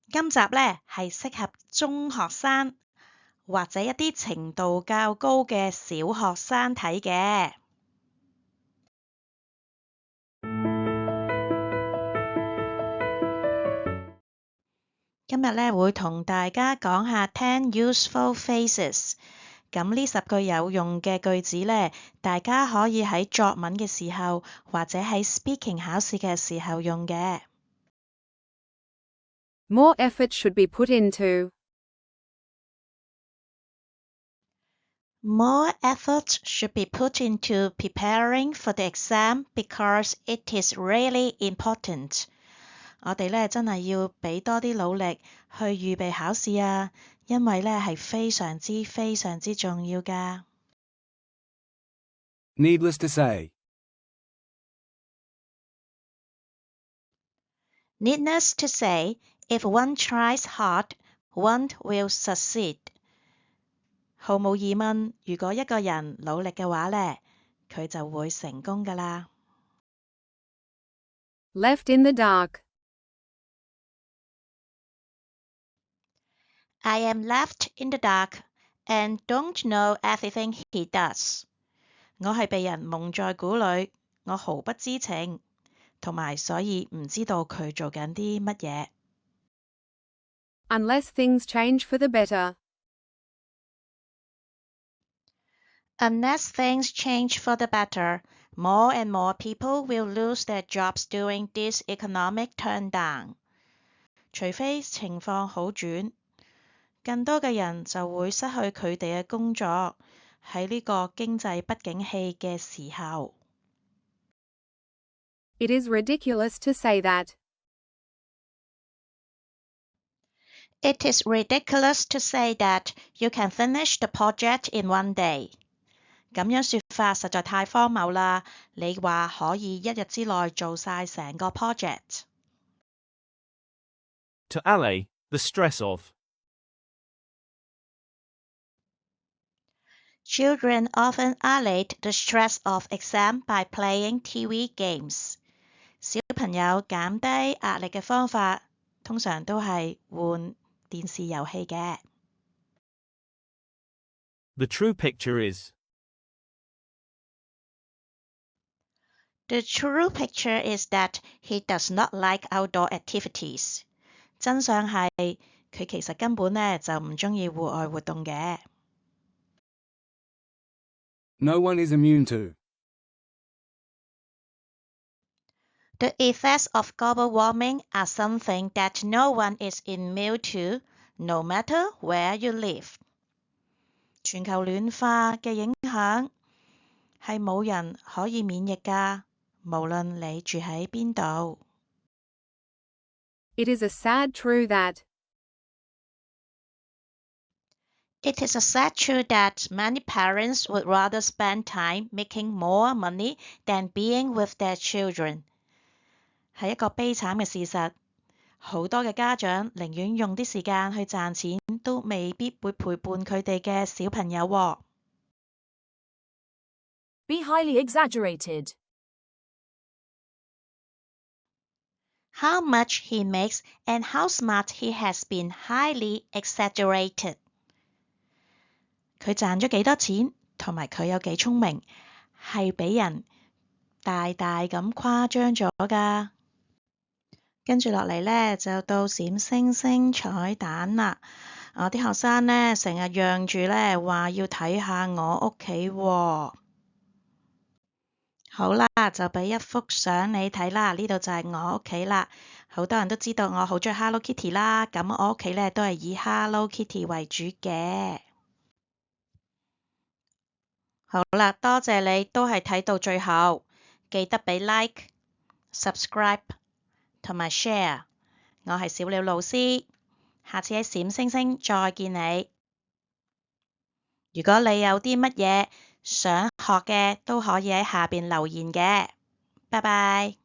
今集呢係適合中學生或者一啲程度較高嘅小學生睇嘅。今日呢會同大家講下10 useful phrases。咁呢10句有用嘅句子呢，大家可以喺作文嘅時候或者喺 speaking 考試嘅時候用嘅。More effort should be put into. More effort should be put into preparing for the exam because it is really important. 我哋呢真係要俾多啲努力去預備考試啊，因為呢係非常之重要㗎。Needless to say. Needless to say, if one tries hard, one will succeed. 毫無疑問，如果一個人努力嘅話呢，佢就會成功㗎喇。Left in the dark. I am left in the dark and don't know everything he does. 我係被人蒙在鼓裏，我毫不知情，同埋所以唔知道佢做緊啲乜嘢。Unless things change for the better. Unless things change for the better, more and more people will lose their jobs during this economic turndown. 除非情況好轉，更多嘅人就會失去佢哋嘅工作喺呢個經濟不景氣嘅時候。It is ridiculous to say that. It is ridiculous to say that you can finish the project in one day. 咁樣說法實在太荒謬啦！你話可以一日之內做晒成個 project。To allay the stress of. Children often allay the stress of exam by playing TV games. 小朋友減低壓力嘅方法，通常都係玩電視遊戲嘅。The true picture is. The true picture is that he does not like outdoor activities. 真相係佢其實根本呢就唔鍾意戶外活動嘅。No one is immune to. The effects of global warming are something that no one is immune to, no matter where you live. 全球暖化嘅影響係冇人可以免疫㗎，無論你住喺邊度。It is a sad truth that. It is a sad truth that many parents would rather spend time making more money than being with their children. 係一個悲慘嘅事實，好多嘅家長寧願用啲時間去賺錢，都未必會陪伴佢哋嘅小朋友喎。Be highly exaggerated. How much he makes and how smart he has been highly exaggerated. 佢賺咗幾多錢，同埋佢有幾聰明，係俾人大大咁誇張咗㗎。跟住落嚟呢，就到閃星星彩蛋啦。我啲學生呢，成日讓住呢話要睇下我屋企喎。好啦，就俾一幅相你睇啦，呢度就係我屋企啦。好多人都知道我好鍾意 Hello Kitty 啦，咁我屋企呢都係以 Hello Kitty 為主嘅。好啦，多謝你都係睇到最後，記得俾 like、subscribe 同埋 share。我係小鳥老師，下次喺閃星星再見你。如果你有啲乜嘢想學嘅，都可以喺下邊留言嘅。拜拜。